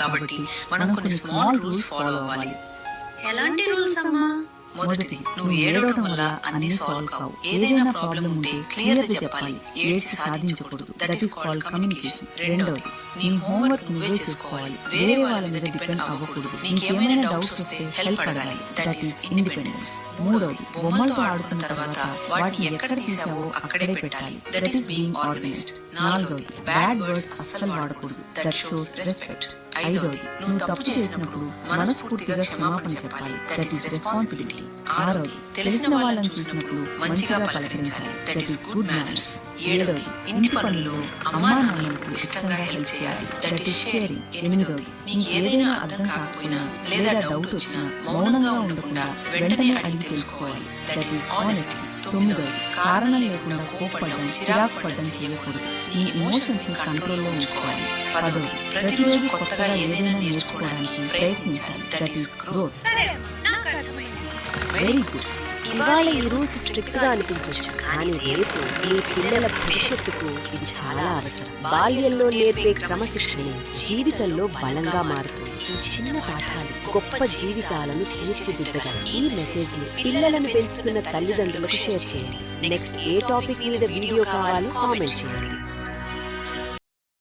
కాబట్టి మనం కొన్ని స్మాల్ రూల్స్ ఫాలో అవ్వాలి. ఎలాంటి రూల్స్ అమ్మా? మొదటిది, నువ్వు ఏడవడం వల్ల అన్ని సాల్వ్ కావు. ఏదైనా ప్రాబ్లం ఉంటే క్లియర్ గా చెప్పాలి. ఏడ్చి సాధించకూడదు. That is called communication. రెండవది, నీ హోంవర్క్ నువ్వే చేసుకోవాలి. వేరే వాళ్ళ మీద డిపెండ్ అవ్వకూడదు. నీకేమైనా డౌట్స్ వస్తే హెల్ప్ అడగాలి. That is independence. మూడవది, బొమ్మలతో ఆడుకున్న తర్వాత వాటిని ఎక్కడ తీసావో అక్కడే పెట్టాలి. That is being organised. నాలుగవది, బ్యాడ్ వర్డ్స్ అస్సలు వాడకూడదు. That shows respect. ఐదవది, నువ్వు తప్పు చేసినప్పుడు మనస్ఫూర్తిగా క్షమాపణ చెప్పాలి. That is responsibility. ఆరవది, తెలిసిన వాళ్ళని చూసినప్పుడు మంచిగా పలకరించాలి. That is good manners. ఏడవది, ఇంటి పనుల్లో అమ్మా నాన్నలకు ఇష్టంగా హెల్ప్ చేయాలి. That is sharing. ఎనిమిదవది, నీకు ఏదైనా అర్థం కాకపోయినా లేదా డౌట్ వచ్చినా మౌనంగా ఉండకుండా వెంటనే అడిగి తెలుసుకోవాలి. That is honesty. తొమ్మిదవది, కారణం లేకుండా కోపపడడం, చిరాకు పడడం చేయకూడదు. నీ ఎమోషన్స్ ని కంట్రోల్లో ఉంచుకోవాలి. పదవది, ప్రతిరోజు కొత్తగా ఏదైనా నేర్చుకోవడానికి ప్రయత్నించాలి. That is growth. Very good. ఇవాళ ఈ రూల్స్ స్ట్రిక్ట్ గా అనిపించవచ్చు, కానీ రేపు మీ పిల్లల భవిష్యత్తుకు ఇది చాలా అవసరం. బాల్యంలో నేర్పే క్రమశిక్షణ జీవితంలో బలంగా మారుతుంది. ఈ చిన్న పాఠాలు గొప్ప జీవితాలను తీర్చిదిద్దగలవు. ఈ మెసేజ్ ని పిల్లలను పెంచుతున్న తల్లిదండ్రులకు షేర్ చేయండి. నెక్స్ట్ ఏ టాపిక్ మీద వీడియో కావాలో కామెంట్ చేయండి.